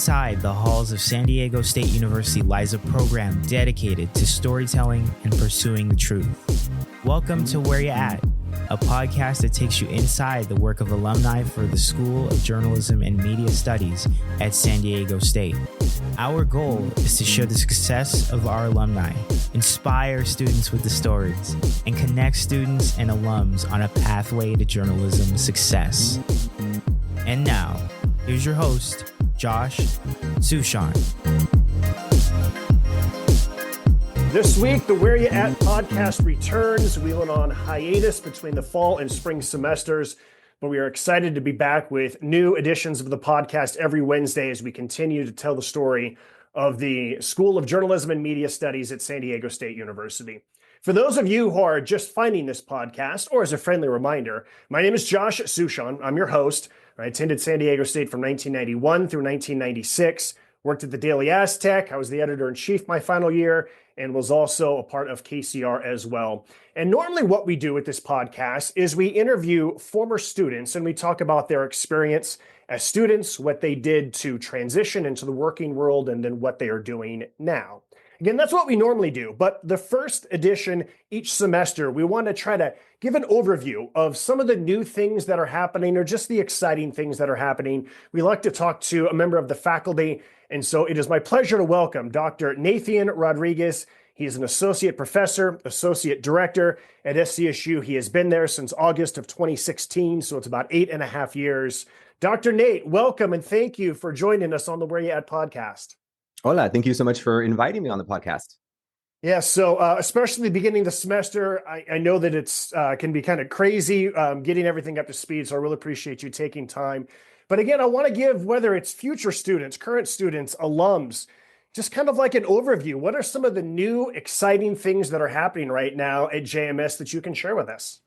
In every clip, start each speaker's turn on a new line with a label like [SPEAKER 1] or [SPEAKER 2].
[SPEAKER 1] Inside the halls of San Diego State University lies a program dedicated to storytelling and pursuing the truth. Welcome to Where You At, a podcast that takes you inside the work of alumni for the School of Journalism and Media Studies at San Diego State. Our goal is to show the success of our alumni, inspire students with the stories, and connect students and alums on a pathway to journalism success. And now, here's your host, Josh Sushan.
[SPEAKER 2] This week, the Where You At podcast returns. We went on hiatus between the fall and spring semesters, but we are excited to be back with new editions of the podcast every Wednesday as we continue to tell the story of the School of Journalism and Media Studies at San Diego State University. For those of you who are just finding this podcast, or as a friendly reminder, my name is Josh Sushan. I'm your host. I attended San Diego State from 1991 through 1996, worked at the Daily Aztec. I was the editor-in-chief my final year, and was also a part of KCR as well. And normally what we do with this podcast is we interview former students and we talk about their experience as students, what they did to transition into the working world, and then what they are doing now. Again, that's what we normally do, but the first edition each semester, we want to try to give an overview of some of the new things that are happening or just the exciting things that are happening. We like to talk to a member of the faculty, and so it is my pleasure to welcome Dr. Nathian Rodriguez. He is an associate professor, associate director at SCSU. He has been there since August of 2016, so it's about 8.5 years. Dr. Nate, welcome and thank you for joining us on the Where You At podcast.
[SPEAKER 3] Hola, thank you so much for inviting me on the podcast.
[SPEAKER 2] Yeah, so especially the beginning of the semester, I know that it's can be kind of crazy getting everything up to speed, so I really appreciate you taking time. But again, I want to give, whether it's future students, current students, alums, just kind of like an overview. What are some of the new exciting things that are happening right now at JMS that you can share with us?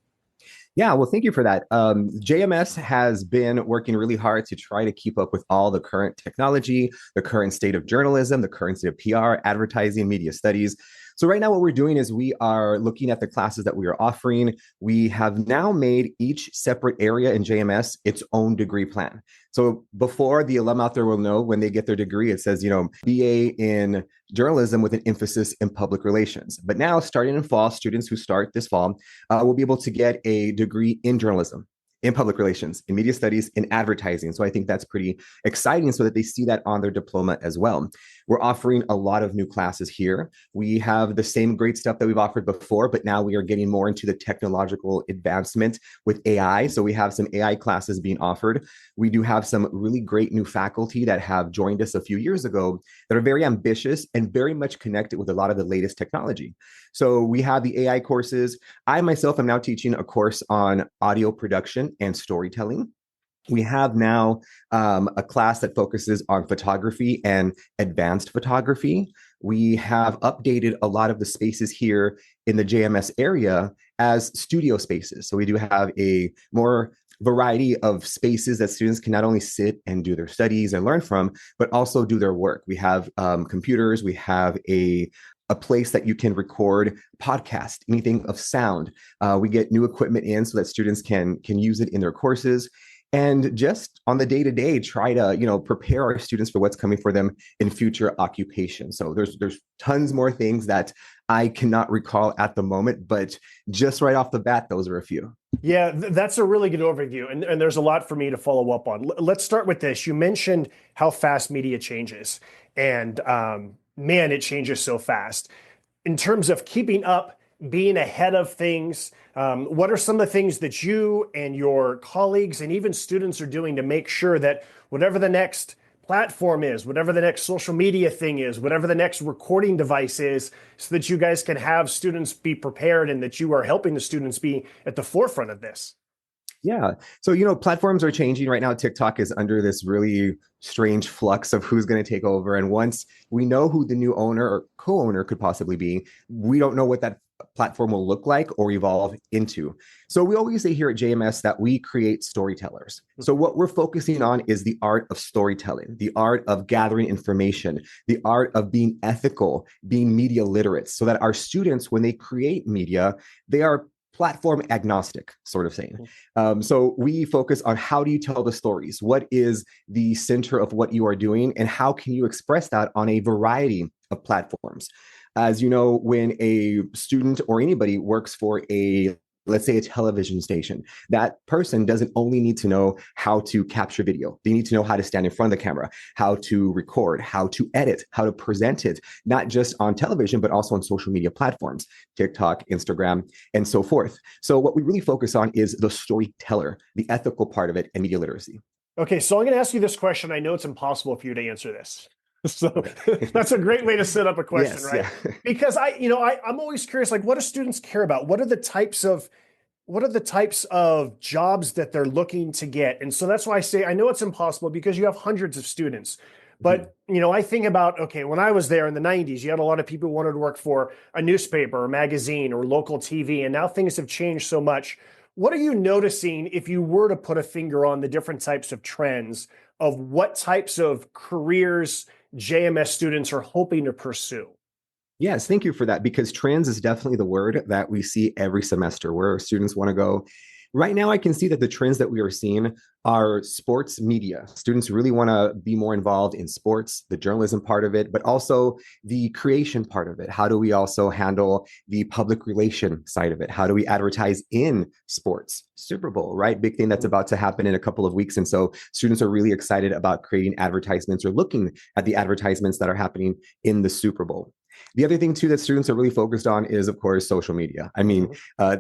[SPEAKER 3] Yeah, well, thank you for that. JMS has been working really hard to try to keep up with all the current technology, the current state of journalism, the current state of PR, advertising, media studies. So right now what we're doing is we are looking at the classes that we are offering. We have now made each separate area in JMS its own degree plan. So before, the alum out there will know when they get their degree, it says, BA in journalism with an emphasis in public relations. But now, starting in fall, students who start this fall will be able to get a degree in journalism, in public relations, in media studies, in advertising. So I think that's pretty exciting so that they see that on their diploma as well. We're offering a lot of new classes here. We have the same great stuff that we've offered before, but now we are getting more into the technological advancement with AI. So we have some AI classes being offered. We do have some really great new faculty that have joined us a few years ago that are very ambitious and very much connected with a lot of the latest technology. So we have the AI courses. I myself am now teaching a course on audio production and storytelling. We have now a class that focuses on photography and advanced photography. We have updated a lot of the spaces here in the JMS area as studio spaces. So we do have a more variety of spaces that students can not only sit and do their studies and learn from, but also do their work. We have computers. We have a place that you can record podcast, anything of sound. We get new equipment in so that students can use it in their courses. And just on the day-to-day, try to, prepare our students for what's coming for them in future occupations. So there's tons more things that I cannot recall at the moment, but just right off the bat, those are a few.
[SPEAKER 2] Yeah, that's a really good overview. And there's a lot for me to follow up on. Let's start with this. You mentioned how fast media changes. And man, it changes so fast. In terms of keeping up, being ahead of things, what are some of the things that you and your colleagues and even students are doing to make sure that whatever the next platform is, whatever the next social media thing is, whatever the next recording device is, so that you guys can have students be prepared and that you are helping the students be at the forefront of this?
[SPEAKER 3] Yeah. So, platforms are changing right now. TikTok is under this really strange flux of who's going to take over. And once we know who the new owner or co-owner could possibly be, we don't know what that platform will look like or evolve into. So we always say here at JMS that we create storytellers. So what we're focusing on is the art of storytelling, the art of gathering information, the art of being ethical, being media literate, so that our students, when they create media, they are platform agnostic sort of thing. So we focus on how do you tell the stories? What is the center of what you are doing? And how can you express that on a variety of platforms? As you know, when a student or anybody works for let's say a television station, that person doesn't only need to know how to capture video. They need to know how to stand in front of the camera, how to record, how to edit, how to present it, not just on television, but also on social media platforms, TikTok, Instagram, and so forth. So what we really focus on is the storyteller, the ethical part of it, and media literacy.
[SPEAKER 2] Okay, so I'm going to ask you this question. I know it's impossible for you to answer this. So that's a great way to set up a question,
[SPEAKER 3] Yes,
[SPEAKER 2] right?
[SPEAKER 3] yeah.
[SPEAKER 2] Because I'm always curious, like, what do students care about? What are the types of jobs that they're looking to get? And so that's why I say, I know it's impossible because you have hundreds of students. But, I think about, okay, when I was there in the 90s, you had a lot of people who wanted to work for a newspaper or magazine or local TV. And now things have changed so much. What are you noticing if you were to put a finger on the different types of trends of what types of careers JMS students are hoping to pursue?
[SPEAKER 3] Yes, thank you for that, because trends is definitely the word that we see every semester where students want to go. Right now, I can see that the trends that we are seeing are sports media. Students really want to be more involved in sports, the journalism part of it, but also the creation part of it. How do we also handle the public relation side of it? How do we advertise in sports? Super Bowl, right? Big thing that's about to happen in a couple of weeks. And so students are really excited about creating advertisements or looking at the advertisements that are happening in the Super Bowl. The other thing, too, that students are really focused on is, of course, social media. I mean,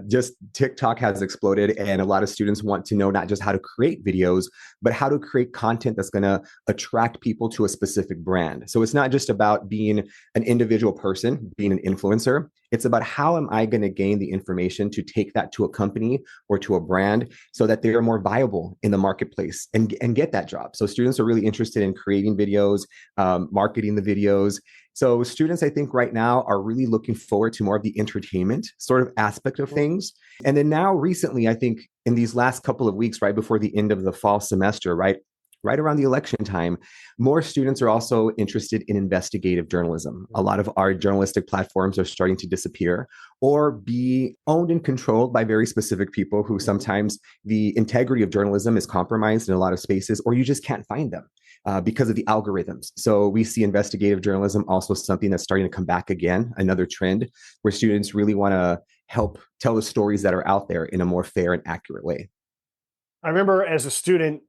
[SPEAKER 3] just TikTok has exploded, and a lot of students want to know not just how to create videos, but how to create content that's going to attract people to a specific brand. So it's not just about being an individual person, being an influencer. It's about how am I going to gain the information to take that to a company or to a brand so that they are more viable in the marketplace and get that job. So students are really interested in creating videos, marketing the videos. So students, I think right now are really looking forward to more of the entertainment sort of aspect of things. And then now recently, I think in these last couple of weeks, right before the end of the fall semester, right around the election time, more students are also interested in investigative journalism. A lot of our journalistic platforms are starting to disappear or be owned and controlled by very specific people who sometimes the integrity of journalism is compromised in a lot of spaces, or you just can't find them. Because of the algorithms. So we see investigative journalism also something that's starting to come back again, another trend where students really want to help tell the stories that are out there in a more fair and accurate way.
[SPEAKER 2] I remember as a student,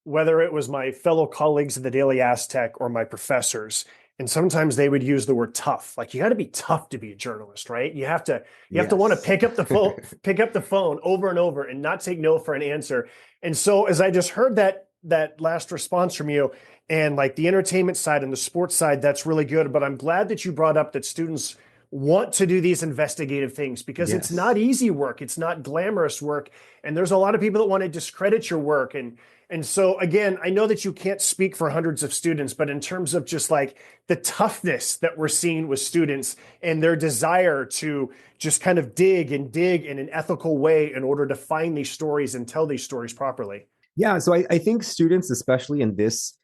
[SPEAKER 2] whether it was my fellow colleagues at the Daily Aztec or my professors, and sometimes they would use the word tough. Like, you got to be tough to be a journalist, right? You have to want to pick up the phone over and over and not take no for an answer. And so as I just heard that last response from you, and like the entertainment side and the sports side, that's really good. But I'm glad that you brought up that students want to do these investigative things because it's not easy work. It's not glamorous work. And there's a lot of people that want to discredit your work. And so again, I know that you can't speak for hundreds of students, but in terms of just like the toughness that we're seeing with students and their desire to just kind of dig in an ethical way in order to find these stories and tell these stories properly.
[SPEAKER 3] Yeah, so I think students, especially in this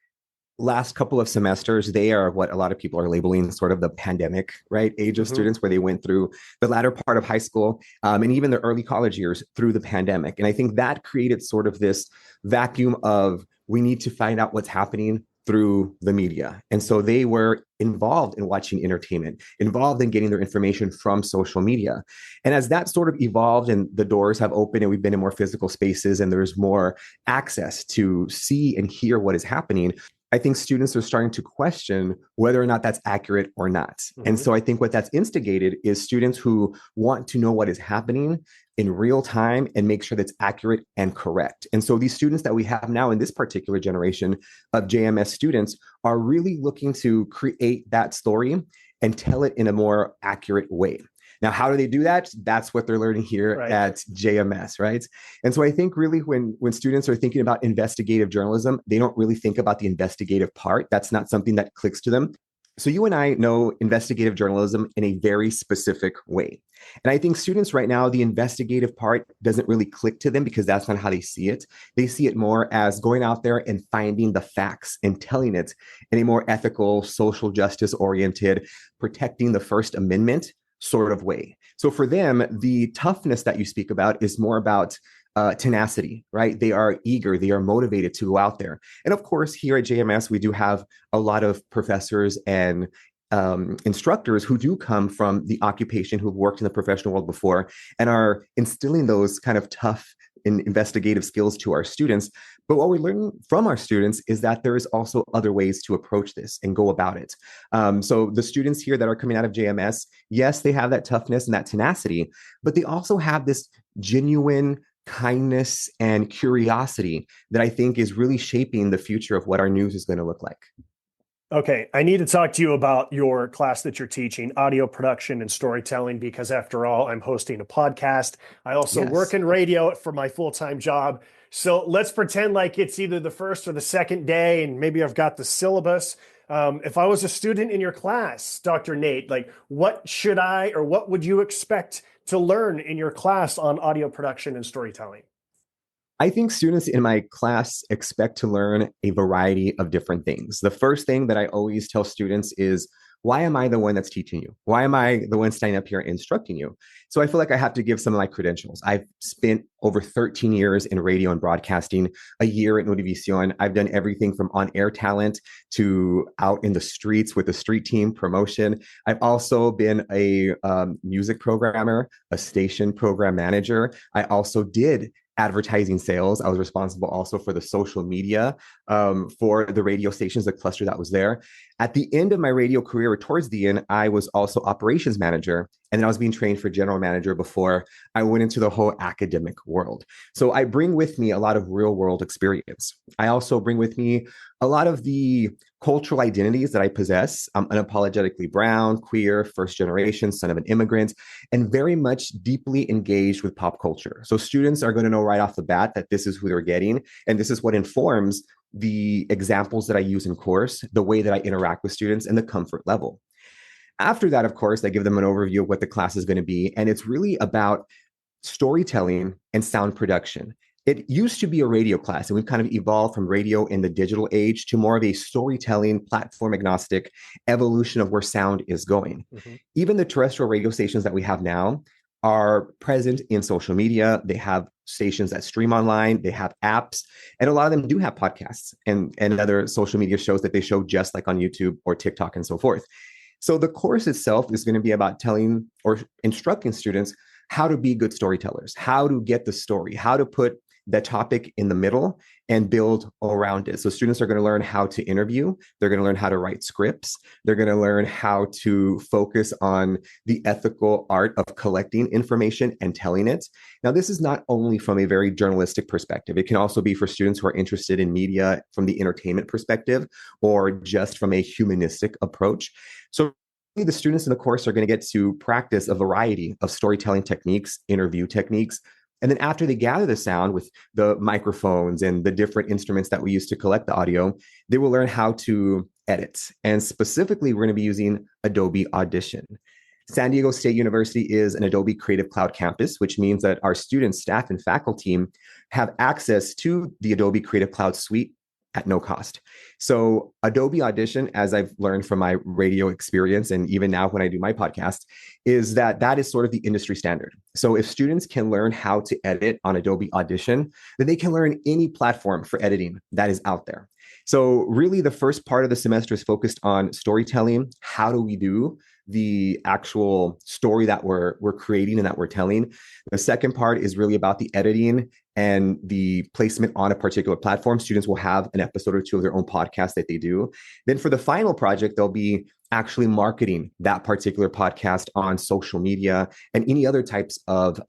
[SPEAKER 3] last couple of semesters, they are what a lot of people are labeling sort of the pandemic, right? Age of students, where they went through the latter part of high school and even the early college years through the pandemic. And I think that created sort of this vacuum of we need to find out what's happening through the media. And so they were involved in watching entertainment, involved in getting their information from social media. And as that sort of evolved and the doors have opened and we've been in more physical spaces and there's more access to see and hear what is happening, I think students are starting to question whether or not that's accurate or not. And so I think what that's instigated is students who want to know what is happening in real time and make sure that's accurate and correct. And so these students that we have now in this particular generation of JMS students are really looking to create that story and tell it in a more accurate way. Now, how do they do that? That's what they're learning here at JMS, right? And so I think really when students are thinking about investigative journalism, they don't really think about the investigative part. That's not something that clicks to them. So you and I know investigative journalism in a very specific way. And I think students right now, the investigative part doesn't really click to them because that's not how they see it. They see it more as going out there and finding the facts and telling it in a more ethical, social justice oriented, protecting the First Amendment sort of way. So for them, the toughness that you speak about is more about tenacity, right? They are eager, they are motivated to go out there. And of course, here at JMS, we do have a lot of professors and instructors who do come from the occupation, who've worked in the professional world before and are instilling those kind of tough and investigative skills to our students. But what we learn from our students is that there is also other ways to approach this and go about it. So the students here that are coming out of JMS, yes, they have that toughness and that tenacity, but they also have this genuine kindness and curiosity that I think is really shaping the future of what our news is going to look like.
[SPEAKER 2] Okay, I need to talk to you about your class that you're teaching, audio production and storytelling, because after all, I'm hosting a podcast. I also work in radio for my full-time job. So let's pretend like it's either the first or the second day, and maybe I've got the syllabus. If I was a student in your class, Dr. Nate, like what should I or what would you expect to learn in your class on audio production and storytelling?
[SPEAKER 3] I think students in my class expect to learn a variety of different things. The first thing that I always tell students is, why am I the one that's teaching you? Why am I the one standing up here instructing you? So I feel like I have to give some of my credentials. I've spent over 13 years in radio and broadcasting, a year at Univision. I've done everything from on-air talent to out in the streets with the street team promotion. I've also been a music programmer, a station program manager. I also did advertising sales. I was responsible also for the social media for the radio stations, the cluster that was there. At the end of my radio career, or towards the end, I was also operations manager. And then I was being trained for general manager before I went into the whole academic world. So I bring with me a lot of real world experience. I also bring with me a lot of the cultural identities that I possess. I'm unapologetically brown, queer, first generation, son of an immigrant, and very much deeply engaged with pop culture. So students are going to know right off the bat that this is who they're getting. And this is what informs the examples that I use in course, the way that I interact with students, and the comfort level. After that, of course, I give them an overview of what the class is going to be. And it's really about storytelling and sound production. It used to be a radio class, and we've kind of evolved from radio in the digital age to more of a storytelling, platform agnostic evolution of where sound is going. Mm-hmm. Even the terrestrial radio stations that we have now are present in social media. They have stations that stream online. They have apps, and a lot of them do have podcasts and other social media shows that they show just like on YouTube or TikTok and so forth. So the course itself is going to be about telling or instructing students how to be good storytellers, how to get the story, how to put the topic in the middle and build around it. So students are going to learn how to interview. They're going to learn how to write scripts. They're going to learn how to focus on the ethical art of collecting information and telling it. Now, this is not only from a very journalistic perspective. It can also be for students who are interested in media from the entertainment perspective or just from a humanistic approach. So the students in the course are going to get to practice a variety of storytelling techniques, interview techniques. And then after they gather the sound with the microphones and the different instruments that we use to collect the audio, they will learn how to edit. And specifically, we're going to be using Adobe Audition. San Diego State University is an Adobe Creative Cloud campus, which means that our students, staff, and faculty have access to the Adobe Creative Cloud suite at no cost. So Adobe Audition, as I've learned from my radio experience, and even now when I do my podcast, is that is sort of the industry standard. So if students can learn how to edit on Adobe Audition, then they can learn any platform for editing that is out there. So really the first part of the semester is focused on storytelling. How do we do the actual story that we're creating and that we're telling? The second part is really about the editing and the placement on a particular platform. Students will have an episode or two of their own podcast that they do. Then for the final project, they'll be actually marketing that particular podcast on social media and any other types of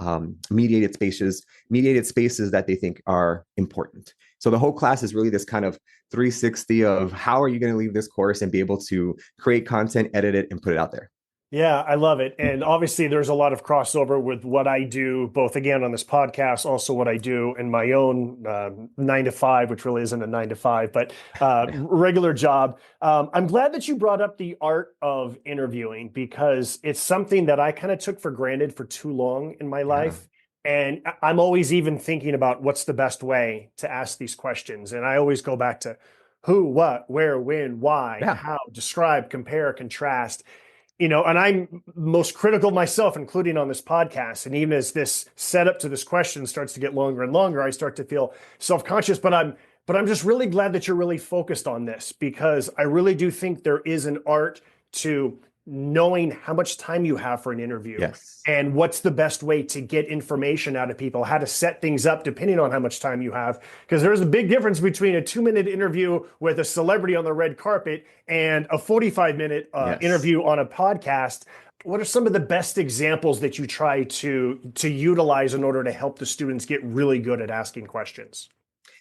[SPEAKER 3] mediated spaces that they think are important. So the whole class is really this kind of 360 of how are you going to leave this course and be able to create content, edit it, and put it out there.
[SPEAKER 2] Yeah, I love it. And obviously there's a lot of crossover with what I do, both again on this podcast, also what I do in my own 9 to 5, which really isn't a 9 to 5, but regular job. I'm glad that you brought up the art of interviewing, because it's something that I kind of took for granted for too long in my life. And I'm always even thinking about what's the best way to ask these questions. And I always go back to who, what, where, when, why, how, describe, compare, contrast. And I'm most critical myself, including on this podcast. And even as this setup to this question starts to get longer and longer, I start to feel self-conscious. But I'm just really glad that you're really focused on this, because I really do think there is an art to knowing how much time you have for an interview.
[SPEAKER 3] Yes.
[SPEAKER 2] And what's the best way to get information out of people, how to set things up depending on how much time you have. Because there's a big difference between a 2-minute interview with a celebrity on the red carpet and a 45-minute interview on a podcast. What are some of the best examples that you try to utilize in order to help the students get really good at asking questions?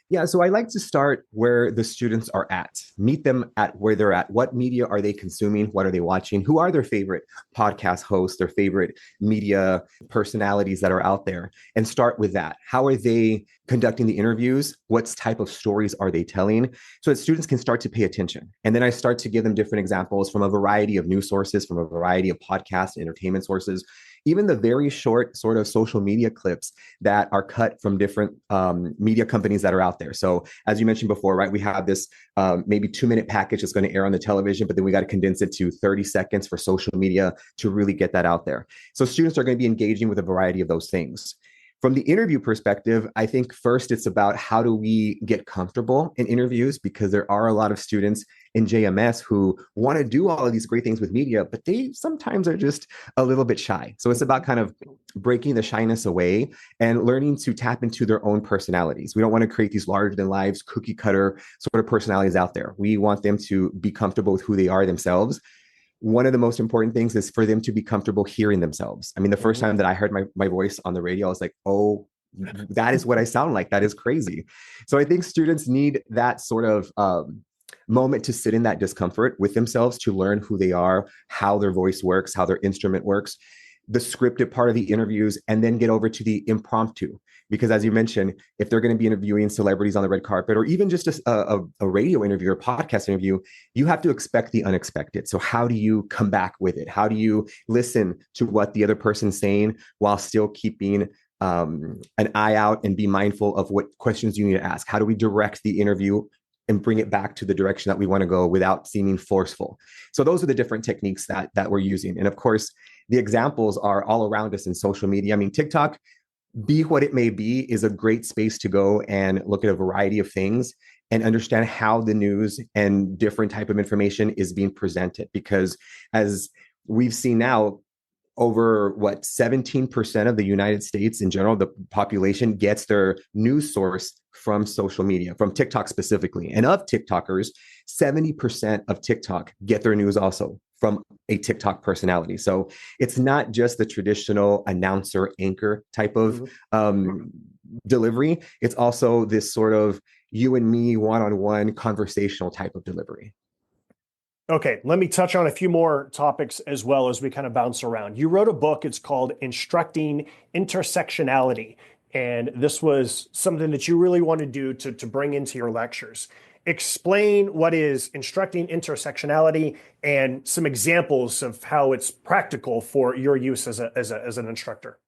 [SPEAKER 3] Yeah, so I like to start where the students are at, meet them at where they're at. What media are they consuming? What are they watching? Who are their favorite podcast hosts, their favorite media personalities that are out there? And start with that. How are they conducting the interviews? What type of stories are they telling? So that students can start to pay attention. And then I start to give them different examples from a variety of news sources, from a variety of podcast entertainment sources, even the very short sort of social media clips that are cut from different media companies that are out there. So as you mentioned before, right, we have this maybe 2-minute package that's going to air on the television, but then we got to condense it to 30 seconds for social media to really get that out there. So students are going to be engaging with a variety of those things. From the interview perspective, I think first it's about how do we get comfortable in interviews, because there are a lot of students in JMS who want to do all of these great things with media, but they sometimes are just a little bit shy. So it's about kind of breaking the shyness away and learning to tap into their own personalities. We don't want to create these larger than life, cookie cutter sort of personalities out there. We want them to be comfortable with who they are themselves. One of the most important things is for them to be comfortable hearing themselves. I mean, the first time that I heard my voice on the radio, I was like, oh, that is what I sound like. That is crazy. So I think students need that sort of moment to sit in that discomfort with themselves, to learn who they are, how their voice works, how their instrument works, the scripted part of the interviews, and then get over to the impromptu. Because as you mentioned, if they're going to be interviewing celebrities on the red carpet, or even just a radio interview or podcast interview, you have to expect the unexpected. So how do you come back with it? How do you listen to what the other person's saying while still keeping an eye out and be mindful of what questions you need to ask? How do we direct the interview and bring it back to the direction that we want to go without seeming forceful? So those are the different techniques that we're using. And of course, the examples are all around us in social media. I mean, TikTok, be what it may be, is a great space to go and look at a variety of things and understand how the news and different type of information is being presented. Because as we've seen now, over 17% of the United States in general, the population gets their news source from social media, from TikTok specifically. And of TikTokers, 70% of TikTok get their news also from a TikTok personality. So it's not just the traditional announcer anchor type of delivery. It's also this sort of you and me one-on-one conversational type of delivery.
[SPEAKER 2] Okay, let me touch on a few more topics as well as we kind of bounce around. You wrote a book, it's called Instructing Intersectionality. And this was something that you really want to do to bring into your lectures. Explain what is instructing intersectionality and some examples of how it's practical for your use as an instructor.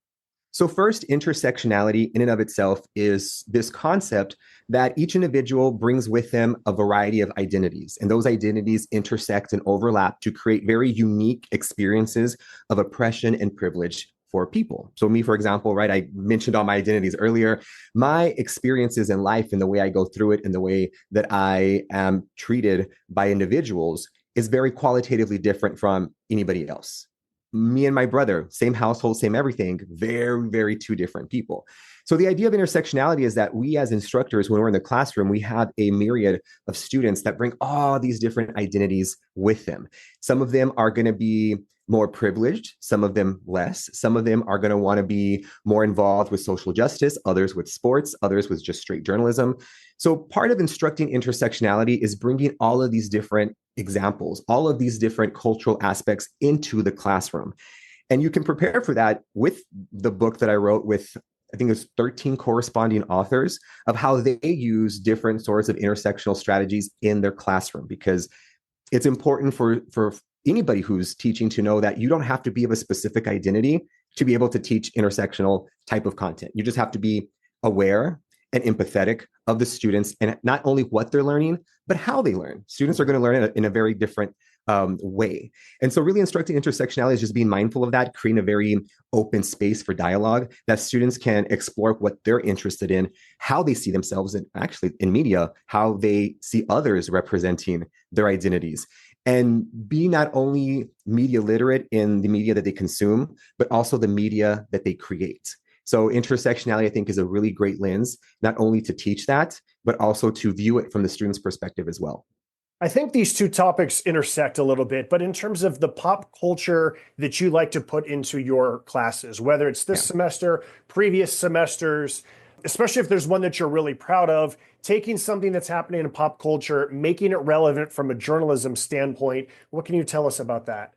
[SPEAKER 3] So first, intersectionality in and of itself is this concept that each individual brings with them a variety of identities, and those identities intersect and overlap to create very unique experiences of oppression and privilege for people. So me, for example, right, I mentioned all my identities earlier. My experiences in life and the way I go through it and the way that I am treated by individuals is very qualitatively different from anybody else. Me and my brother, same household, same everything, very, very two different people. So the idea of intersectionality is that we as instructors, when we're in the classroom, we have a myriad of students that bring all these different identities with them. Some of them are going to be more privileged, some of them less. Some of them are going to want to be more involved with social justice, others with sports, others with just straight journalism. So part of instructing intersectionality is bringing all of these different examples, all of these different cultural aspects into the classroom. And you can prepare for that with the book that I wrote with, I think it was 13 corresponding authors, of how they use different sorts of intersectional strategies in their classroom, because it's important for anybody who's teaching to know that you don't have to be of a specific identity to be able to teach intersectional type of content. You just have to be aware and empathetic of the students, and not only what they're learning, but how they learn. Students are going to learn in a very different way. And so really instructing intersectionality is just being mindful of that, creating a very open space for dialogue that students can explore what they're interested in, how they see themselves, and actually in media, how they see others representing their identities. And be not only media literate in the media that they consume, but also the media that they create. So intersectionality, I think, is a really great lens, not only to teach that, but also to view it from the student's perspective as well.
[SPEAKER 2] I think these two topics intersect a little bit, but in terms of the pop culture that you like to put into your classes, whether it's this semester, previous semesters, especially if there's one that you're really proud of, taking something that's happening in pop culture, making it relevant from a journalism standpoint. What can you tell us about that?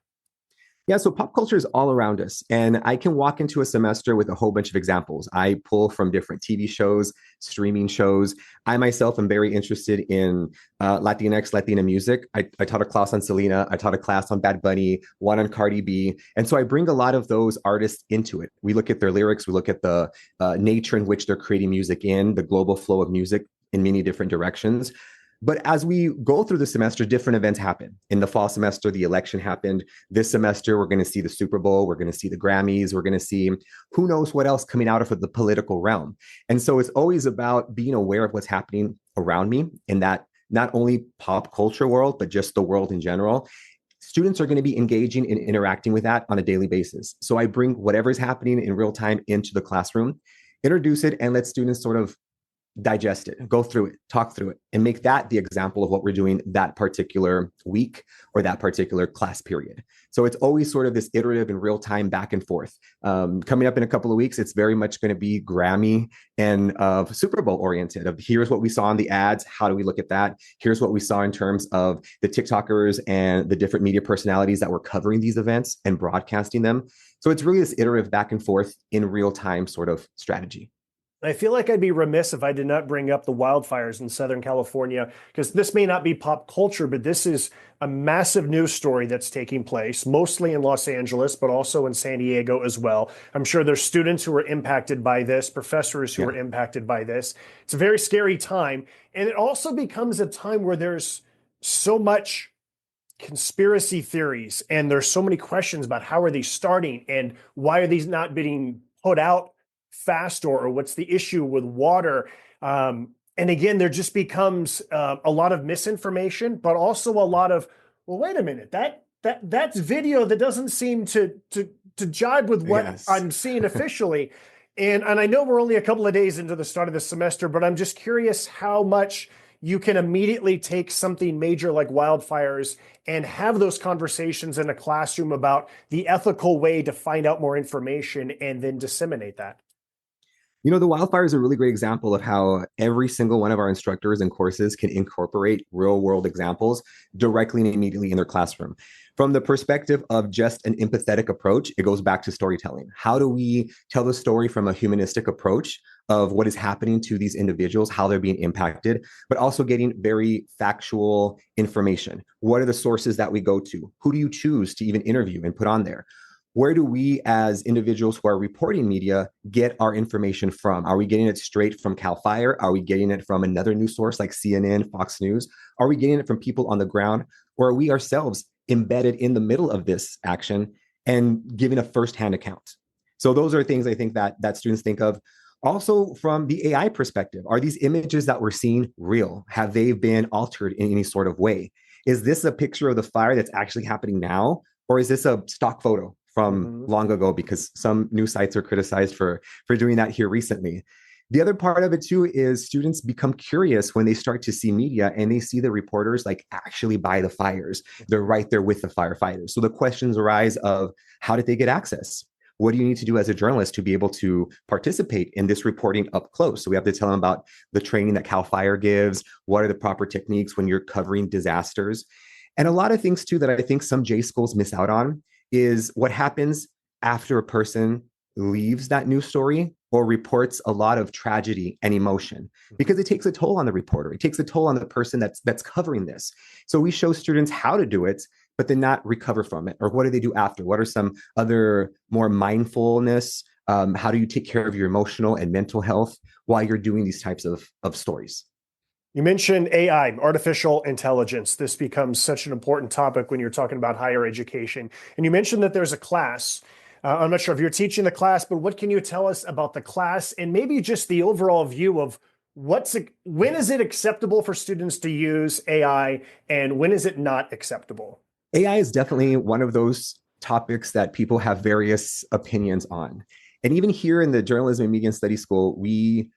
[SPEAKER 3] Yeah, so pop culture is all around us. And I can walk into a semester with a whole bunch of examples. I pull from different TV shows, streaming shows. I myself am very interested in Latinx, Latina music. I taught a class on Selena. I taught a class on Bad Bunny, one on Cardi B. And so I bring a lot of those artists into it. We look at their lyrics. We look at the nature in which they're creating music in, the global flow of music in many different directions. But as we go through the semester, different events happen. In the fall semester, the election happened. This semester, we're going to see the Super Bowl. We're going to see the Grammys. We're going to see who knows what else coming out of the political realm. And so it's always about being aware of what's happening around me in that not only pop culture world, but just the world in general. Students are going to be engaging and interacting with that on a daily basis. So I bring whatever's happening in real time into the classroom, introduce it, and let students sort of digest it, go through it, talk through it, and make that the example of what we're doing that particular week or that particular class period. So it's always sort of this iterative and real time back and forth. Coming up in a couple of weeks, it's very much going to be Grammy and Super Bowl oriented of here's what we saw in the ads. How do we look at that? Here's what we saw in terms of the TikTokers and the different media personalities that were covering these events and broadcasting them. So it's really this iterative back and forth in real time sort of strategy.
[SPEAKER 2] I feel like I'd be remiss if I did not bring up the wildfires in Southern California, because this may not be pop culture, but this is a massive news story that's taking place, mostly in Los Angeles, but also in San Diego as well. I'm sure there's students who are impacted by this, professors who are impacted by this. It's a very scary time. And it also becomes a time where there's so much conspiracy theories, and there's so many questions about how are these starting and why are these not being put out fast, or what's the issue with water. And again, there just becomes a lot of misinformation, but also a lot of, well, wait a minute, that's video that doesn't seem to jibe with what I'm seeing officially. And I know we're only a couple of days into the start of the semester, but I'm just curious how much you can immediately take something major like wildfires and have those conversations in a classroom about the ethical way to find out more information and then disseminate that.
[SPEAKER 3] You know, the wildfire is a really great example of how every single one of our instructors and courses can incorporate real world examples directly and immediately in their classroom. From the perspective of just an empathetic approach, it goes back to storytelling. How do we tell the story from a humanistic approach of what is happening to these individuals, how they're being impacted, but also getting very factual information? What are the sources that we go to? Who do you choose to even interview and put on there? Where do we as individuals who are reporting media get our information from? Are we getting it straight from CAL FIRE? Are we getting it from another news source like CNN, Fox News? Are we getting it from people on the ground? Or are we ourselves embedded in the middle of this action and giving a firsthand account? So those are things I think that students think of. Also from the AI perspective, are these images that we're seeing real? Have they been altered in any sort of way? Is this a picture of the fire that's actually happening now? Or is this a stock photo from long ago, because some news sites are criticized for doing that here recently? The other part of it too is students become curious when they start to see media and they see the reporters like actually by the fires. They're right there with the firefighters. So the questions arise of how did they get access? What do you need to do as a journalist to be able to participate in this reporting up close? So we have to tell them about the training that CAL FIRE gives. What are the proper techniques when you're covering disasters? And a lot of things too that I think some J schools miss out on is what happens after a person leaves that news story or reports a lot of tragedy and emotion, because it takes a toll on the reporter. It takes a toll on the person that's covering this. So we show students how to do it, but then not recover from it. Or what do they do after? What are some other more mindfulness? How do you take care of your emotional and mental health while you're doing these types of stories?
[SPEAKER 2] You mentioned AI, artificial intelligence. This becomes such an important topic when you're talking about higher education. And you mentioned that there's a class. I'm not sure if you're teaching the class, but what can you tell us about the class and maybe just the overall view of when is it acceptable for students to use AI and when is it not acceptable?
[SPEAKER 3] AI is definitely one of those topics that people have various opinions on. And even here in the Journalism and Media Studies School, we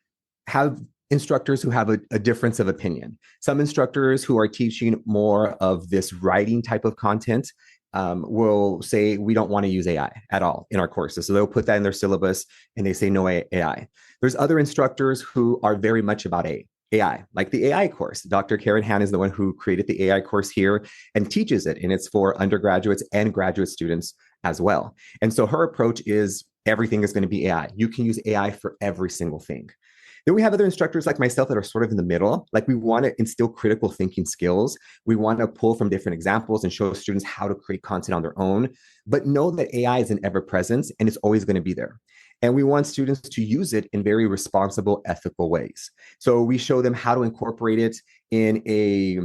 [SPEAKER 3] have instructors who have a difference of opinion. Some instructors who are teaching more of this writing type of content will say, we don't want to use AI at all in our courses. So they'll put that in their syllabus and they say no AI. There's other instructors who are very much about AI, like the AI course. Dr. Karen Han is the one who created the AI course here and teaches it. And it's for undergraduates and graduate students as well. And so her approach is everything is going to be AI. You can use AI for every single thing. Then we have other instructors like myself that are sort of in the middle. Like we want to instill critical thinking skills. We want to pull from different examples and show students how to create content on their own, but know that AI is an ever presence and it's always going to be there. And we want students to use it in very responsible, ethical ways. So we show them how to incorporate it in a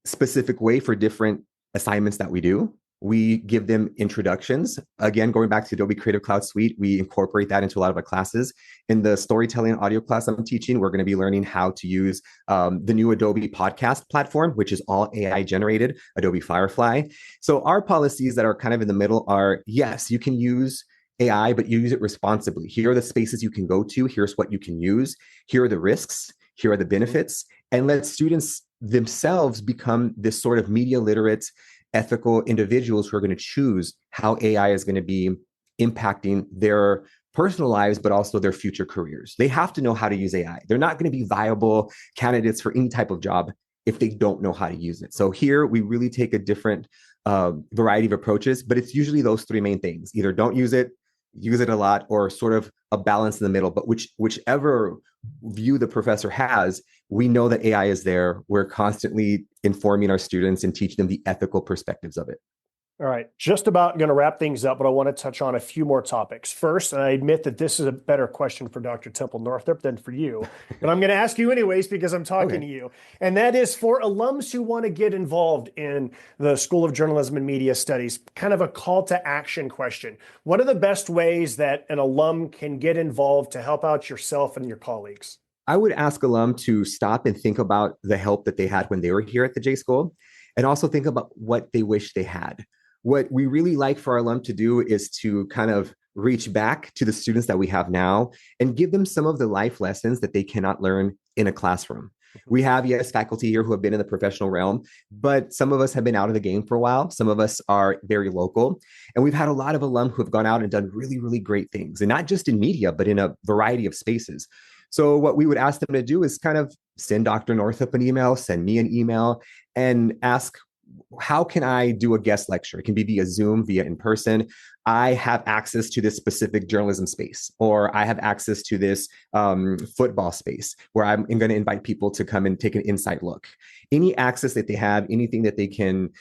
[SPEAKER 3] specific way for different assignments that we do. We give them introductions. Again, going back to Adobe Creative Cloud Suite, we incorporate that into a lot of our classes. In the storytelling audio class I'm teaching, we're going to be learning how to use the new Adobe podcast platform, which is all AI generated, Adobe Firefly. So our policies that are kind of in the middle are, yes, you can use AI, but you use it responsibly. Here are the spaces you can go to. Here's what you can use. Here are the risks. Here are the benefits. And let students themselves become this sort of media literate, ethical individuals who are going to choose how AI is going to be impacting their personal lives, but also their future careers. They have to know how to use AI. They're not going to be viable candidates for any type of job if they don't know how to use it. So here we really take a different variety of approaches, but it's usually those three main things. Either don't use it a lot, or sort of a balance in the middle. But whichever view the professor has, we know that AI is there. We're constantly informing our students and teaching them the ethical perspectives of it.
[SPEAKER 2] All right, just about going to wrap things up, but I want to touch on a few more topics. First, and I admit that this is a better question for Dr. Temple Northrup than for you, but I'm going to ask you anyways because I'm talking to you. And that is for alums who want to get involved in the School of Journalism and Media Studies, kind of a call to action question. What are the best ways that an alum can get involved to help out yourself and your colleagues?
[SPEAKER 3] I would ask alum to stop and think about the help that they had when they were here at the J School, and also think about what they wish they had. What we really like for our alum to do is to kind of reach back to the students that we have now and give them some of the life lessons that they cannot learn in a classroom. We have, yes, faculty here who have been in the professional realm, but some of us have been out of the game for a while. Some of us are very local. And we've had a lot of alum who have gone out and done really, really great things, and not just in media, but in a variety of spaces. So what we would ask them to do is kind of send Dr. Northup an email, send me an email, and ask, how can I do a guest lecture? It can be via Zoom, via in person. I have access to this specific journalism space, or I have access to this football space where I'm going to invite people to come and take an inside look. Any access that they have, anything that they can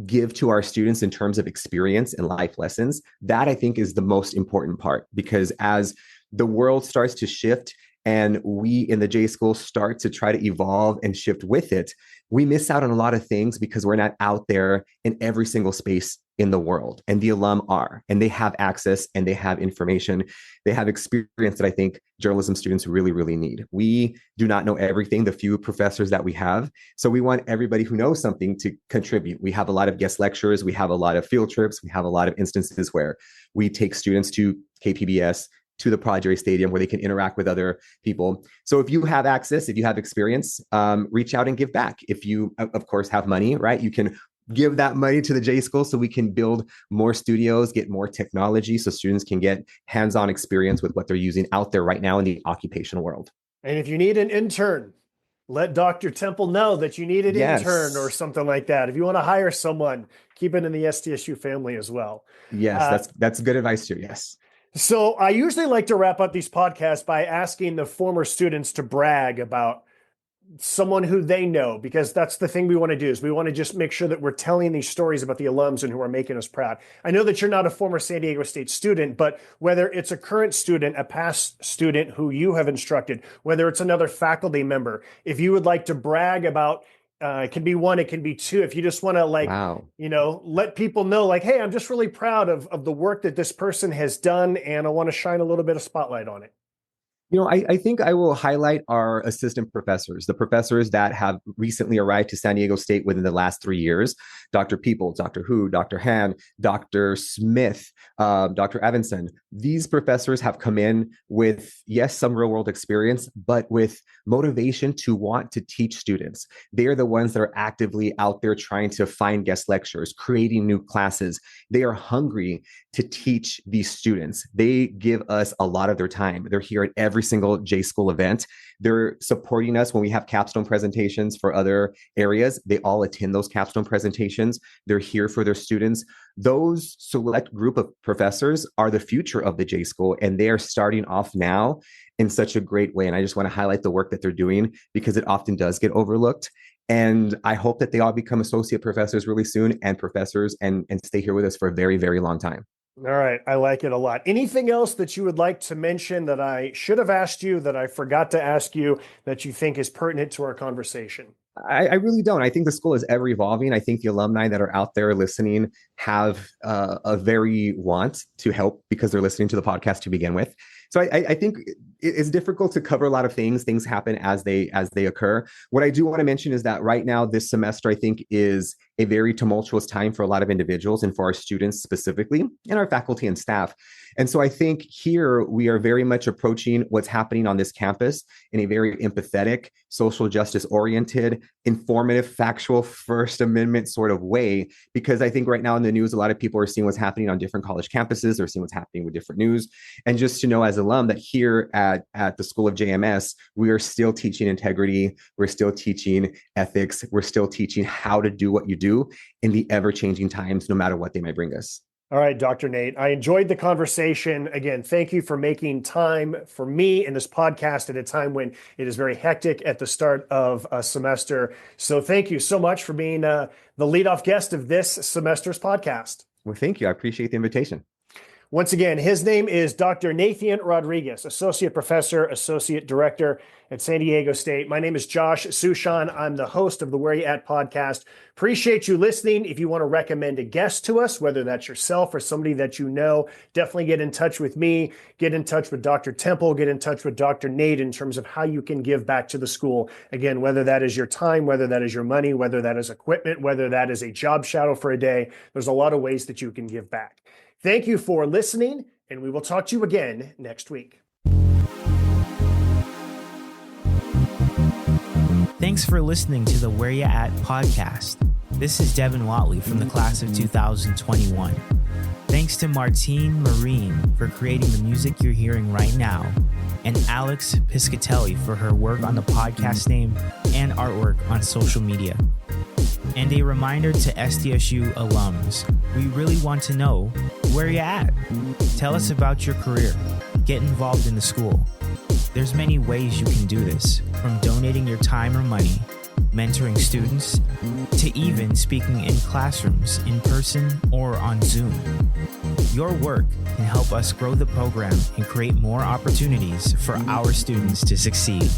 [SPEAKER 3] give to our students in terms of experience and life lessons, that I think is the most important part, because as the world starts to shift and we in the J School start to try to evolve and shift with it, we miss out on a lot of things because we're not out there in every single space in the world. And the alum are, and they have access and they have information. They have experience that I think journalism students really, really need. We do not know everything, the few professors that we have. So we want everybody who knows something to contribute. We have a lot of guest lectures. We have a lot of field trips. We have a lot of instances where we take students to KPBS, to the Padre Stadium, where they can interact with other people. So if you have access, if you have experience, reach out and give back. If you, of course, have money, right? You can give that money to the J School so we can build more studios, get more technology so students can get hands-on experience with what they're using out there right now in the occupational world.
[SPEAKER 2] And if you need an intern, let Dr. Temple know that you need an intern or something like that. If you want to hire someone, keep it in the STSU family as well.
[SPEAKER 3] Yes, that's good advice too, yes.
[SPEAKER 2] So I usually like to wrap up these podcasts by asking the former students to brag about someone who they know, because that's the thing we want to do, is we want to just make sure that we're telling these stories about the alums and who are making us proud. I know that you're not a former San Diego State student, but whether it's a current student, a past student who you have instructed, whether it's another faculty member, if you would like to brag about, it can be one, it can be two. If you just want to let people know, like, hey, I'm just really proud of the work that this person has done, and I want to shine a little bit of spotlight on it.
[SPEAKER 3] I think I will highlight our assistant professors, the professors that have recently arrived to San Diego State within the last 3 years. Dr. Peoples, Dr. Hu, Dr. Han, Dr. Smith, Dr. Evanson. These professors have come in with, yes, some real world experience, but with motivation to want to teach students. They are the ones that are actively out there trying to find guest lectures, creating new classes. They are hungry to teach these students. They give us a lot of their time. They're here at every single J School event. They're supporting us when we have capstone presentations for other areas. They all attend those capstone presentations. They're here for their students. Those select group of professors are the future of the J School, and they are starting off now in such a great way. And I just want to highlight the work that they're doing because it often does get overlooked. And I hope that they all become associate professors really soon and professors and stay here with us for a very, very long time.
[SPEAKER 2] All right. I like it a lot. Anything else that you would like to mention that I should have asked you, that I forgot to ask you, that you think is pertinent to our conversation?
[SPEAKER 3] I really don't. I think the school is ever evolving. I think the alumni that are out there listening have a very want to help because they're listening to the podcast to begin with. So I think it's difficult to cover a lot of things. Things happen as they occur. What I do want to mention is that right now, this semester, I think, is a very tumultuous time for a lot of individuals and for our students specifically, and our faculty and staff. And so I think here we are very much approaching what's happening on this campus in a very empathetic, social justice oriented, informative, factual, First Amendment sort of way, because I think right now in the news, a lot of people are seeing what's happening on different college campuses. They're seeing what's happening with different news. And just to know as an alum that here at the School of JMS, we are still teaching integrity. We're still teaching ethics. We're still teaching how to do what you do in the ever-changing times, no matter what they might bring us.
[SPEAKER 2] All right, Dr. Nate, I enjoyed the conversation. Again, thank you for making time for me in this podcast at a time when it is very hectic at the start of a semester. So thank you so much for being the leadoff guest of this semester's podcast.
[SPEAKER 3] Well, thank you. I appreciate the invitation.
[SPEAKER 2] Once again, his name is Dr. Nathian Rodriguez, Associate Professor, Associate Director at San Diego State. My name is Josh Sushan. I'm the host of the Where You At podcast. Appreciate you listening. If you want to recommend a guest to us, whether that's yourself or somebody that you know, definitely get in touch with me, get in touch with Dr. Temple, get in touch with Dr. Nate in terms of how you can give back to the school. Again, whether that is your time, whether that is your money, whether that is equipment, whether that is a job shadow for a day, there's a lot of ways that you can give back. Thank you for listening, and we will talk to you again next week.
[SPEAKER 1] Thanks for listening to the Where Ya At podcast. This is Devin Watley from the class of 2021. Thanks to Martine Marine for creating the music you're hearing right now, and Alex Piscatelli for her work on the podcast name and artwork on social media. And a reminder to SDSU alums, we really want to know where you're at. Tell us about your career. Get involved in the school. There's many ways you can do this, from donating your time or money, mentoring students, to even speaking in classrooms, in person or on Zoom. Your work can help us grow the program and create more opportunities for our students to succeed.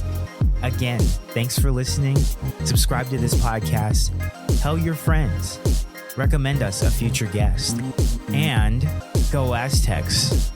[SPEAKER 1] Again, thanks for listening. Subscribe to this podcast. Tell your friends. Recommend us a future guest. And go Aztecs.